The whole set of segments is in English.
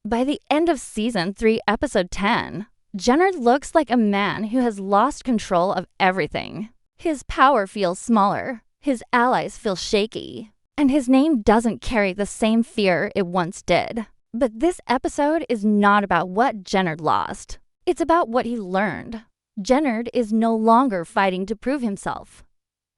By the end of Season 3, Episode 10, Jenard looks like a man who has lost control of everything. His power feels smaller, his allies feel shaky, and his name doesn't carry the same fear it once did. But this episode is not about what Jenard lost. It's about what he learned. Jenard is no longer fighting to prove himself.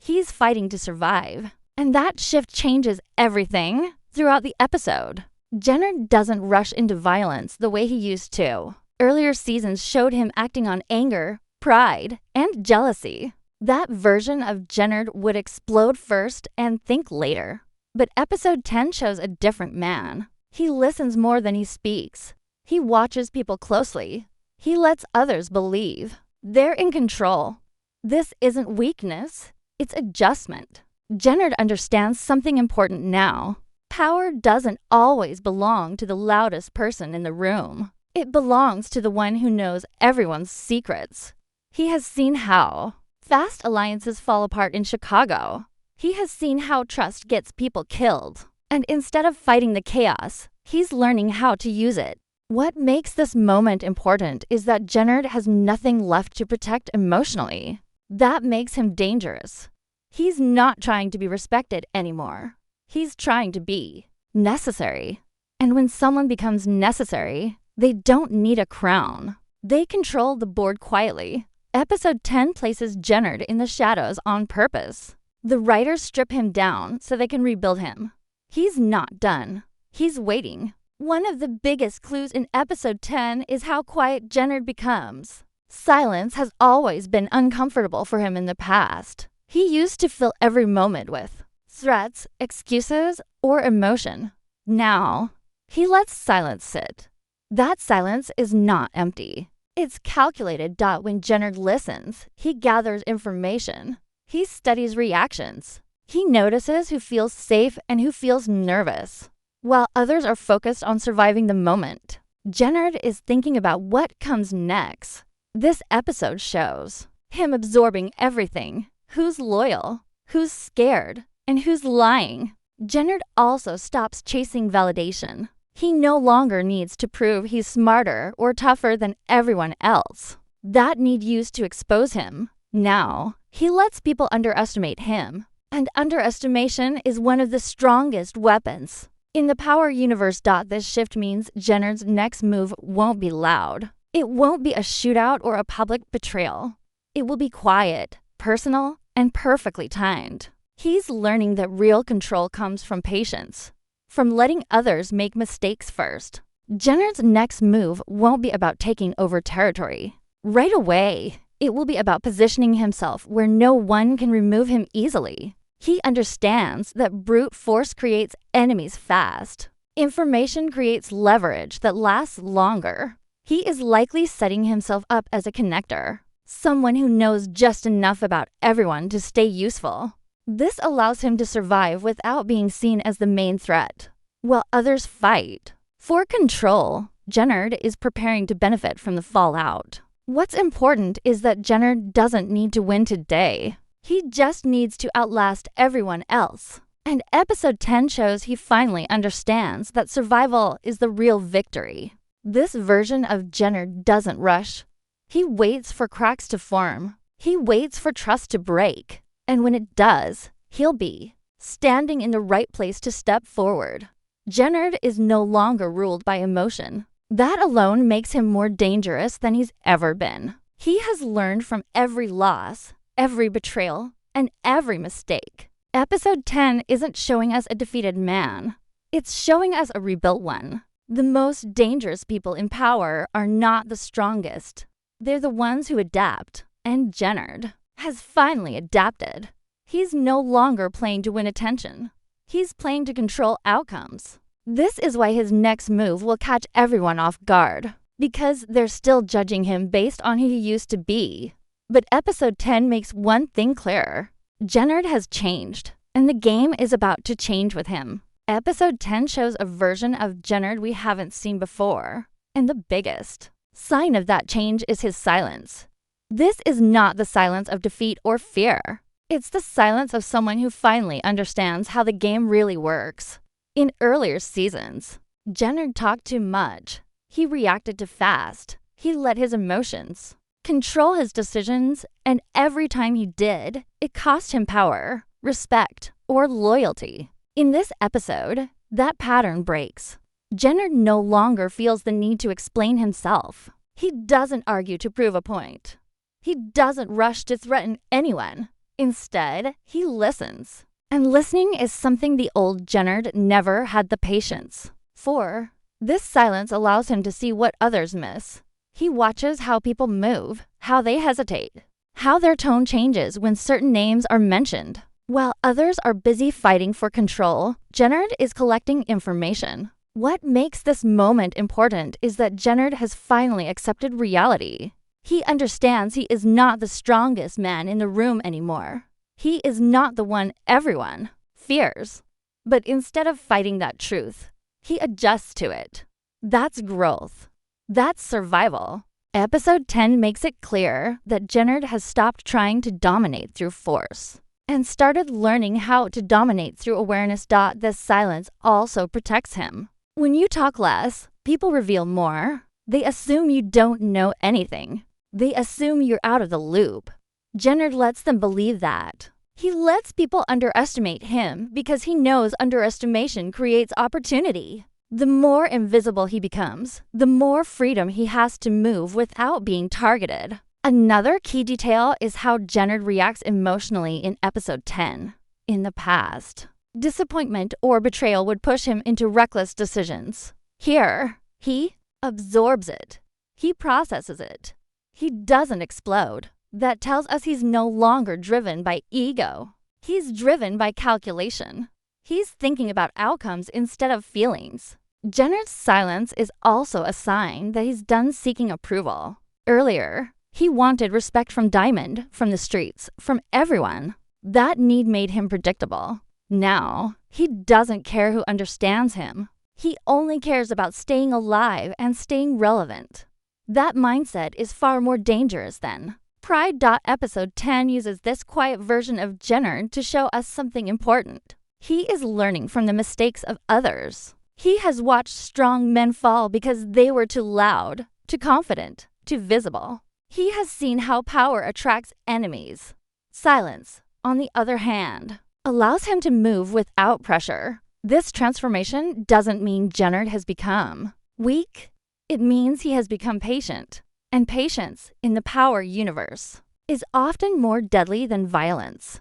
He's fighting to survive. And that shift changes everything throughout the episode. Jenard doesn't rush into violence the way he used to. Earlier seasons showed him acting on anger, pride, and jealousy. That version of Jenard would explode first and think later. But episode 10 shows a different man. He listens more than he speaks. He watches people closely. He lets others believe. They're in control. This isn't weakness, it's adjustment. Jenard understands something important now. Power doesn't always belong to the loudest person in the room. It belongs to the one who knows everyone's secrets. He has seen how fast alliances fall apart in Chicago. He has seen how trust gets people killed. And instead of fighting the chaos, he's learning how to use it. What makes this moment important is that Jenard has nothing left to protect emotionally. That makes him dangerous. He's not trying to be respected anymore. He's trying to be necessary. And when someone becomes necessary, they don't need a crown. They control the board quietly. Episode 10 places Jenard in the shadows on purpose. The writers strip him down so they can rebuild him. He's not done. He's waiting. One of the biggest clues in episode 10 is how quiet Jenard becomes. Silence has always been uncomfortable for him in the past. He used to fill every moment with threats, excuses, or emotion. Now, he lets silence sit. That silence is not empty. It's calculated. When Jenard listens, he gathers information. He studies reactions. He notices who feels safe and who feels nervous. While others are focused on surviving the moment, Jenard is thinking about what comes next. This episode shows him absorbing everything. Who's loyal, who's scared, and who's lying. Jenard also stops chasing validation. He no longer needs to prove he's smarter or tougher than everyone else. That need used to expose him. Now, he lets people underestimate him. And underestimation is one of the strongest weapons. In the Power universe, this shift means Jenard's next move won't be loud. It won't be a shootout or a public betrayal. It will be quiet, personal, and perfectly timed. He's learning that real control comes from patience, from letting others make mistakes first. Jenard's next move won't be about taking over territory. Right away, it will be about positioning himself where no one can remove him easily. He understands that brute force creates enemies fast. Information creates leverage that lasts longer. He is likely setting himself up as a connector, someone who knows just enough about everyone to stay useful. This allows him to survive without being seen as the main threat, while others fight. For control, Jenard is preparing to benefit from the fallout. What's important is that Jenard doesn't need to win today. He just needs to outlast everyone else. And episode 10 shows he finally understands that survival is the real victory. This version of Jenard doesn't rush. He waits for cracks to form. He waits for trust to break. And when it does, he'll be standing in the right place to step forward. Jenard is no longer ruled by emotion. That alone makes him more dangerous than he's ever been. He has learned from every loss, every betrayal, and every mistake. Episode 10 isn't showing us a defeated man. It's showing us a rebuilt one. The most dangerous people in power are not the strongest. They're the ones who adapt. And Jenard has finally adapted. He's no longer playing to win attention. He's playing to control outcomes. This is why his next move will catch everyone off guard, because they're still judging him based on who he used to be. But episode 10 makes one thing clearer. Jenard has changed, and the game is about to change with him. Episode 10 shows a version of Jenard we haven't seen before. And the biggest sign of that change is his silence. This is not the silence of defeat or fear. It's the silence of someone who finally understands how the game really works. In earlier seasons, Jenard talked too much. He reacted too fast. He let his emotions control his decisions, and every time he did, it cost him power, respect, or loyalty. In this episode, that pattern breaks. Jenard no longer feels the need to explain himself. He doesn't argue to prove a point. He doesn't rush to threaten anyone. Instead, he listens. And listening is something the old Jenard never had the patience for. This silence allows him to see what others miss. He watches how people move, how they hesitate, how their tone changes when certain names are mentioned. While others are busy fighting for control, Jenard is collecting information. What makes this moment important is that Jenard has finally accepted reality. He understands he is not the strongest man in the room anymore. He is not the one everyone fears. But instead of fighting that truth, he adjusts to it. That's growth. That's survival. Episode 10 makes it clear that Jenard has stopped trying to dominate through force and started learning how to dominate through awareness. This silence also protects him. When you talk less, people reveal more. They assume you don't know anything. They assume you're out of the loop. Jenard lets them believe that. He lets people underestimate him because he knows underestimation creates opportunity. The more invisible he becomes, the more freedom he has to move without being targeted. Another key detail is how Jenard reacts emotionally in episode 10. In the past, disappointment or betrayal would push him into reckless decisions. Here, he absorbs it. He processes it. He doesn't explode. That tells us he's no longer driven by ego. He's driven by calculation. He's thinking about outcomes instead of feelings. Jenard's silence is also a sign that he's done seeking approval. Earlier, he wanted respect from Diamond, from the streets, from everyone. That need made him predictable. Now, he doesn't care who understands him. He only cares about staying alive and staying relevant. That mindset is far more dangerous than Pride. Episode 10 uses this quiet version of Jenard to show us something important. He is learning from the mistakes of others. He has watched strong men fall because they were too loud, too confident, too visible. He has seen how power attracts enemies. Silence, on the other hand, allows him to move without pressure. This transformation doesn't mean Jenard has become weak. It means he has become patient. And patience, in the power universe, is often more deadly than violence.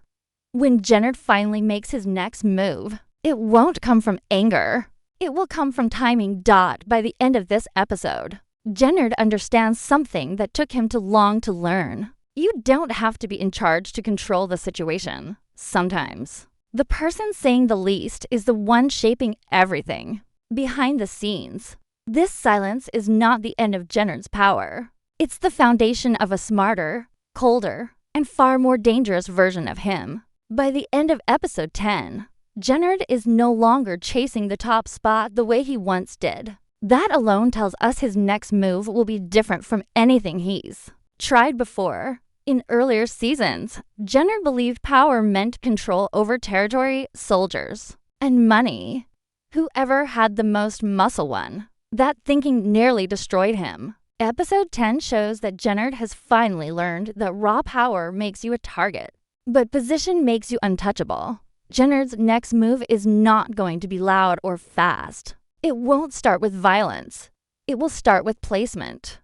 When Jenard finally makes his next move, it won't come from anger. It will come from timing. By the end of this episode, Jenard understands something that took him too long to learn. You don't have to be in charge to control the situation. Sometimes, the person saying the least is the one shaping everything. Behind the scenes, this silence is not the end of Jenard's power. It's the foundation of a smarter, colder, and far more dangerous version of him. By the end of episode 10, Jenard is no longer chasing the top spot the way he once did. That alone tells us his next move will be different from anything he's tried before. In earlier seasons, Jenard believed power meant control over territory, soldiers, and money. Whoever had the most muscle won. That thinking nearly destroyed him. Episode 10 shows that Jenard has finally learned that raw power makes you a target, but position makes you untouchable. Jenard's next move is not going to be loud or fast. It won't start with violence. It will start with placement.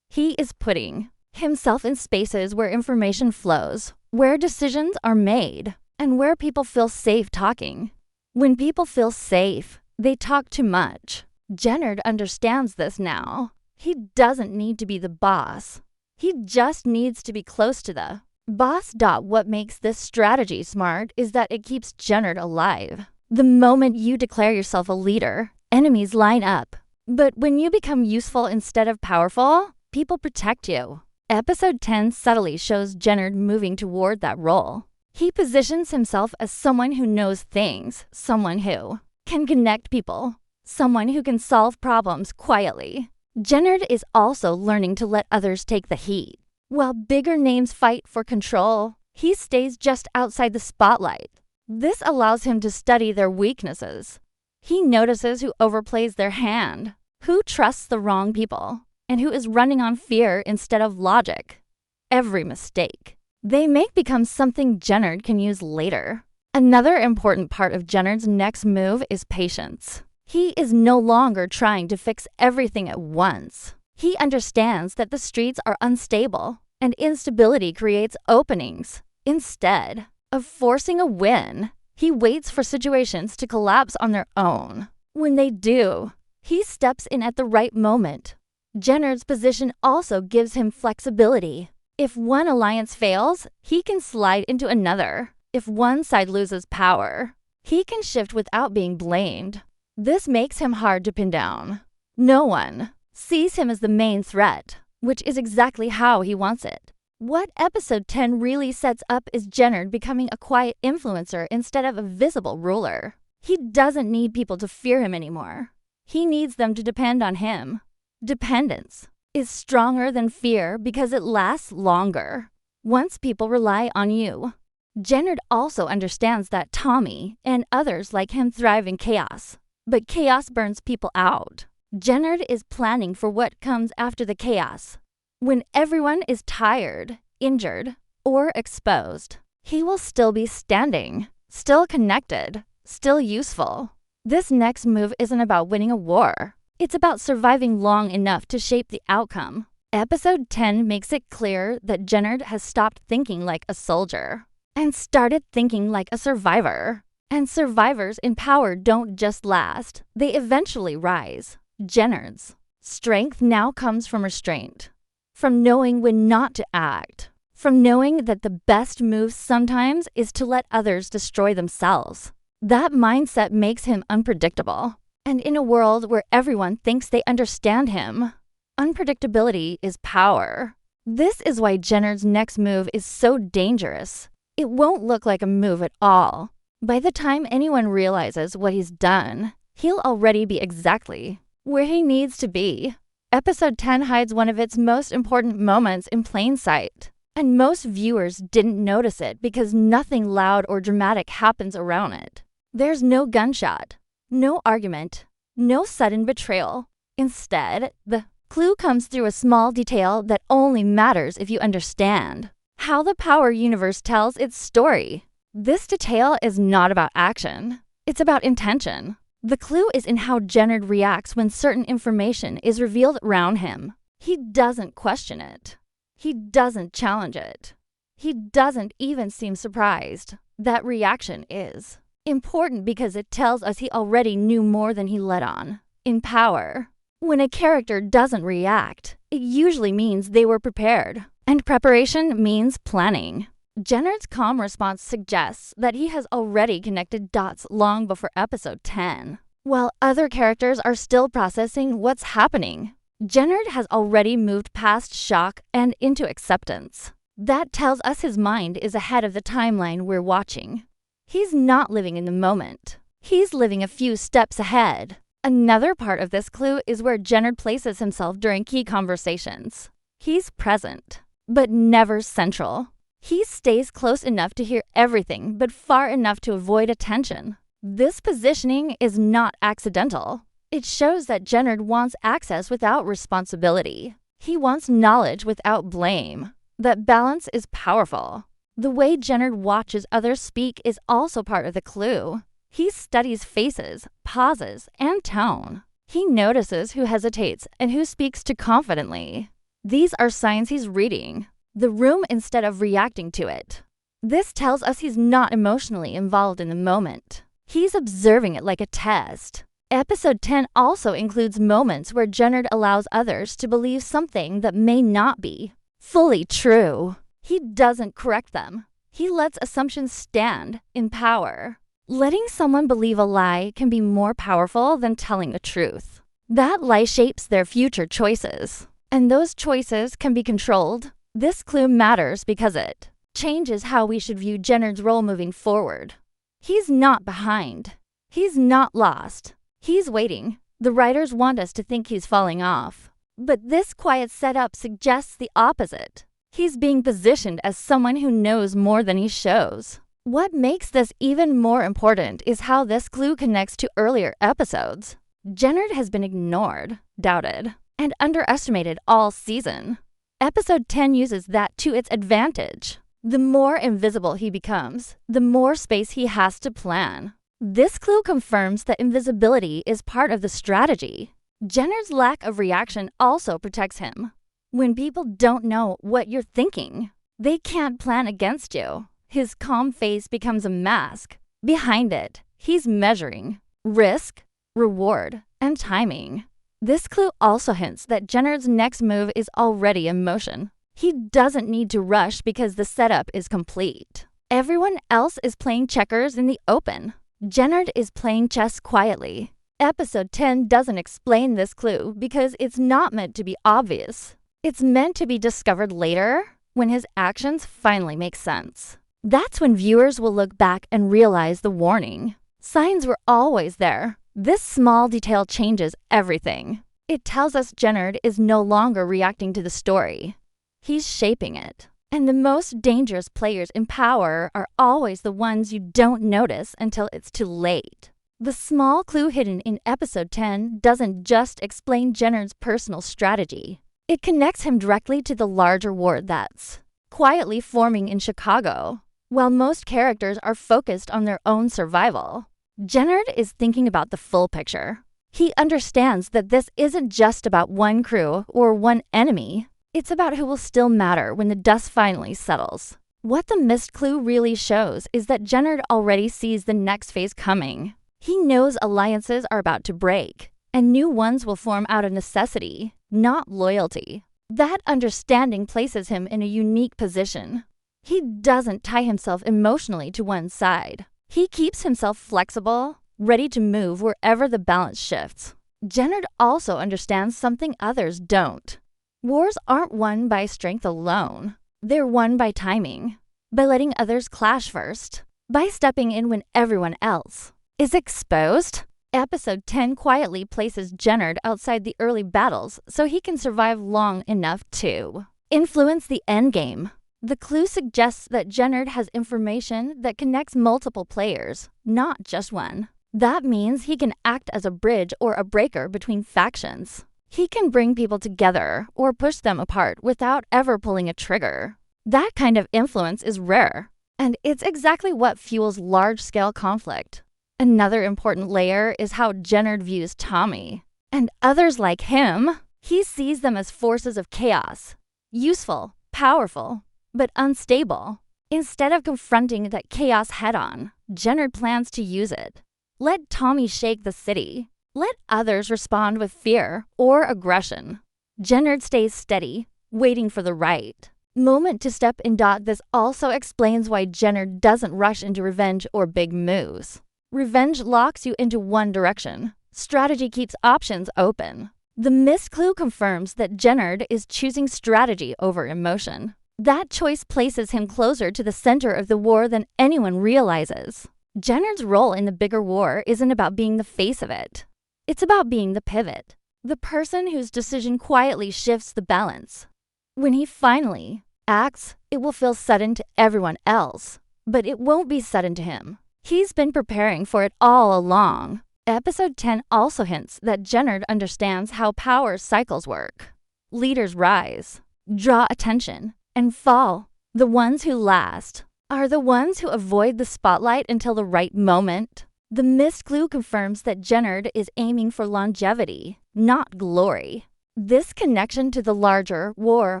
He is putting himself in spaces where information flows, where decisions are made, and where people feel safe talking. When people feel safe, they talk too much. Jenard understands this now. He doesn't need to be the boss. He just needs to be close to the boss. What makes this strategy smart is that it keeps Jenard alive. The moment you declare yourself a leader, enemies line up. But when you become useful instead of powerful, people protect you. Episode 10 subtly shows Jenard moving toward that role. He positions himself as someone who knows things, someone who can connect people, someone who can solve problems quietly. Jenard is also learning to let others take the heat. While bigger names fight for control, he stays just outside the spotlight. This allows him to study their weaknesses. He notices who overplays their hand, who trusts the wrong people, and who is running on fear instead of logic. Every mistake they make becomes something Jenard can use later. Another important part of Jenard's next move is patience. He is no longer trying to fix everything at once. He understands that the streets are unstable, and instability creates openings. Instead of forcing a win, he waits for situations to collapse on their own. When they do, he steps in at the right moment. Jenard's position also gives him flexibility. If one alliance fails, he can slide into another. If one side loses power, he can shift without being blamed. This makes him hard to pin down. No one sees him as the main threat, which is exactly how he wants it. What episode 10 really sets up is Jenard becoming a quiet influencer instead of a visible ruler. He doesn't need people to fear him anymore. He needs them to depend on him. Dependence is stronger than fear because it lasts longer. Once people rely on you. Jenard also understands that Tommy and others like him thrive in chaos, but chaos burns people out. Jenard is planning for what comes after the chaos. When everyone is tired, injured, or exposed, he will still be standing, still connected, still useful. This next move isn't about winning a war. It's about surviving long enough to shape the outcome. Episode 10 makes it clear that Jenard has stopped thinking like a soldier and started thinking like a survivor. And survivors in power don't just last, they eventually rise. Jenard's strength now comes from restraint, from knowing when not to act, from knowing that the best move sometimes is to let others destroy themselves. That mindset makes him unpredictable. And in a world where everyone thinks they understand him, unpredictability is power. This is why Jenard's next move is so dangerous. It won't look like a move at all. By the time anyone realizes what he's done, he'll already be exactly where he needs to be. Episode 10 hides one of its most important moments in plain sight, and most viewers didn't notice it because nothing loud or dramatic happens around it. There's no gunshot, no argument, no sudden betrayal. Instead, the clue comes through a small detail that only matters if you understand how the power universe tells its story. This detail is not about action, it's about intention. The clue is in how Jenard reacts when certain information is revealed around him. He doesn't question it. He doesn't challenge it. He doesn't even seem surprised. That reaction is important because it tells us he already knew more than he let on. In power, when a character doesn't react, it usually means they were prepared. And preparation means planning. Jenard's calm response suggests that he has already connected dots long before episode 10. While other characters are still processing what's happening, Jenard has already moved past shock and into acceptance. That tells us his mind is ahead of the timeline we're watching. He's not living in the moment. He's living a few steps ahead. Another part of this clue is where Jenard places himself during key conversations. He's present, but never central. He stays close enough to hear everything, but far enough to avoid attention. This positioning is not accidental. It shows that Jenard wants access without responsibility. He wants knowledge without blame. That balance is powerful. The way Jenard watches others speak is also part of the clue. He studies faces, pauses, and tone. He notices who hesitates and who speaks too confidently. These are signs he's reading the room instead of reacting to it. This tells us he's not emotionally involved in the moment. He's observing it like a test. Episode 10 also includes moments where Jenard allows others to believe something that may not be fully true. He doesn't correct them. He lets assumptions stand in power. Letting someone believe a lie can be more powerful than telling the truth. That lie shapes their future choices, and those choices can be controlled. This clue matters because it changes how we should view Jenard's role moving forward. He's not behind. He's not lost. He's waiting. The writers want us to think he's falling off. But this quiet setup suggests the opposite. He's being positioned as someone who knows more than he shows. What makes this even more important is how this clue connects to earlier episodes. Jenard has been ignored, doubted, and underestimated all season. Episode 10 uses that to its advantage. The more invisible he becomes, the more space he has to plan. This clue confirms that invisibility is part of the strategy. Jenard's lack of reaction also protects him. When people don't know what you're thinking, they can't plan against you. His calm face becomes a mask. Behind it, he's measuring risk, reward, and timing. This clue also hints that Jenard's next move is already in motion. He doesn't need to rush because the setup is complete. Everyone else is playing checkers in the open. Jenard is playing chess quietly. Episode 10 doesn't explain this clue because it's not meant to be obvious. It's meant to be discovered later, when his actions finally make sense. That's when viewers will look back and realize the warning. Signs were always there. This small detail changes everything. It tells us Jenard is no longer reacting to the story. He's shaping it. And the most dangerous players in power are always the ones you don't notice until it's too late. The small clue hidden in episode 10 doesn't just explain Jenard's personal strategy. It connects him directly to the larger war that's quietly forming in Chicago. While most characters are focused on their own survival, Jenard is thinking about the full picture. He understands that this isn't just about one crew or one enemy. It's about who will still matter when the dust finally settles. What the missed clue really shows is that Jenard already sees the next phase coming. He knows alliances are about to break, and new ones will form out of necessity, not loyalty. That understanding places him in a unique position. He doesn't tie himself emotionally to one side. He keeps himself flexible, ready to move wherever the balance shifts. Jenard also understands something others don't. Wars aren't won by strength alone. They're won by timing, by letting others clash first, by stepping in when everyone else is exposed. Episode 10 quietly places Jenard outside the early battles so he can survive long enough to influence the endgame. The clue suggests that Jenard has information that connects multiple players, not just one. That means he can act as a bridge or a breaker between factions. He can bring people together or push them apart without ever pulling a trigger. That kind of influence is rare, and it's exactly what fuels large-scale conflict. Another important layer is how Jenard views Tommy and others like him. He sees them as forces of chaos, useful, powerful, but unstable. Instead of confronting that chaos head-on, Jenard plans to use it. Let Tommy shake the city. Let others respond with fear or aggression. Jenard stays steady, waiting for the right moment to step in. This also explains why Jenard doesn't rush into revenge or big moves. Revenge locks you into one direction. Strategy keeps options open. The missed clue confirms that Jenard is choosing strategy over emotion. That choice places him closer to the center of the war than anyone realizes. Jenard's role in the bigger war isn't about being the face of it. It's about being the pivot, the person whose decision quietly shifts the balance. When he finally acts, it will feel sudden to everyone else, but it won't be sudden to him. He's been preparing for it all along. Episode 10 also hints that Jenard understands how power cycles work. Leaders rise, draw attention, and fall. The ones who last are the ones who avoid the spotlight until the right moment. The missed clue confirms that Jenard is aiming for longevity, not glory. This connection to the larger war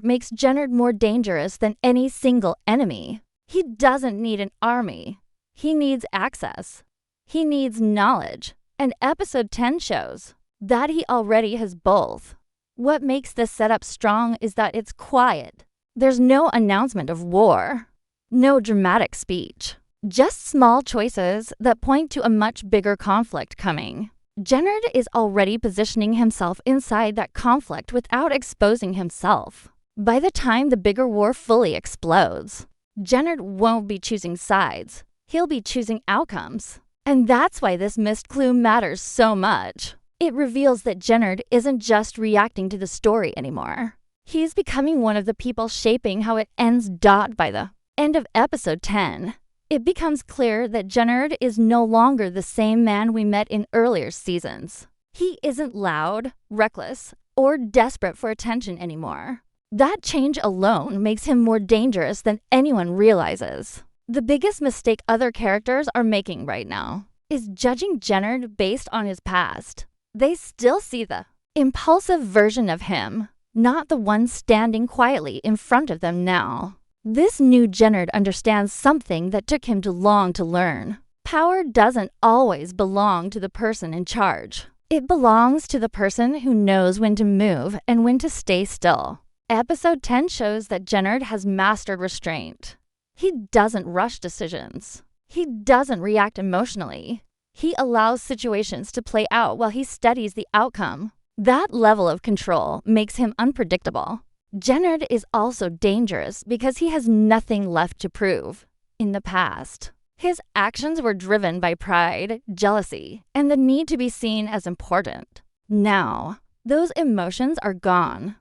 makes Jenard more dangerous than any single enemy. He doesn't need an army. He needs access. He needs knowledge. And episode 10 shows that he already has both. What makes this setup strong is that it's quiet. There's no announcement of war, no dramatic speech, just small choices that point to a much bigger conflict coming. Jenard is already positioning himself inside that conflict without exposing himself. By the time the bigger war fully explodes, Jenard won't be choosing sides. He'll be choosing outcomes. And that's why this missed clue matters so much. It reveals that Jenard isn't just reacting to the story anymore. He's becoming one of the people shaping how it ends. By the end of episode 10, It becomes clear that Jenard is no longer the same man we met in earlier seasons. He isn't loud, reckless, or desperate for attention anymore. That change alone makes him more dangerous than anyone realizes. The biggest mistake other characters are making right now is judging Jenard based on his past. They still see the impulsive version of him, not the one standing quietly in front of them now. This new Jenard understands something that took him too long to learn. Power doesn't always belong to the person in charge. It belongs to the person who knows when to move and when to stay still. Episode 10 shows that Jenard has mastered restraint. He doesn't rush decisions. He doesn't react emotionally. He allows situations to play out while he studies the outcome. That level of control makes him unpredictable. Jenard is also dangerous because he has nothing left to prove. In the past, his actions were driven by pride, jealousy, and the need to be seen as important. Now, those emotions are gone.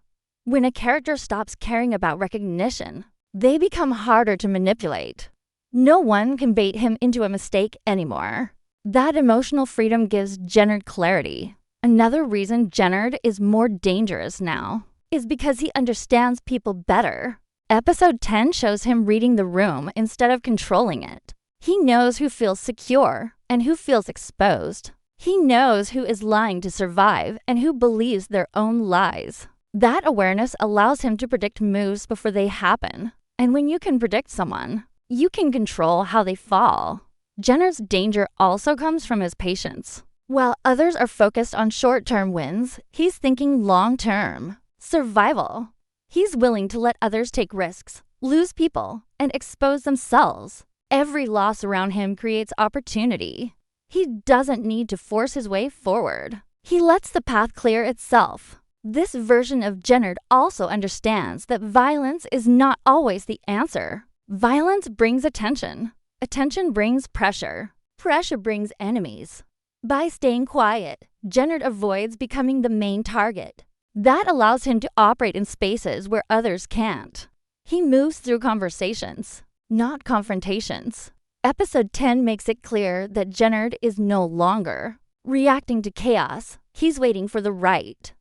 When a character stops caring about recognition, they become harder to manipulate. No one can bait him into a mistake anymore. That emotional freedom gives Jenard clarity. Another reason Jenard is more dangerous now is because he understands people better. Episode 10 shows him reading the room instead of controlling it. He knows who feels secure and who feels exposed. He knows who is lying to survive and who believes their own lies. That awareness allows him to predict moves before they happen. And when you can predict someone, you can control how they fall. Jenard's danger also comes from his patience. While others are focused on short-term wins, he's thinking long-term. Survival. He's willing to let others take risks, lose people, and expose themselves. Every loss around him creates opportunity. He doesn't need to force his way forward. He lets the path clear itself. This version of Jenard also understands that violence is not always the answer. Violence brings attention. Attention brings pressure. Pressure brings enemies. By staying quiet, Jenard avoids becoming the main target. That allows him to operate in spaces where others can't. He moves through conversations, not confrontations. Episode 10 makes it clear that Jenard is no longer reacting to chaos. He's waiting for the right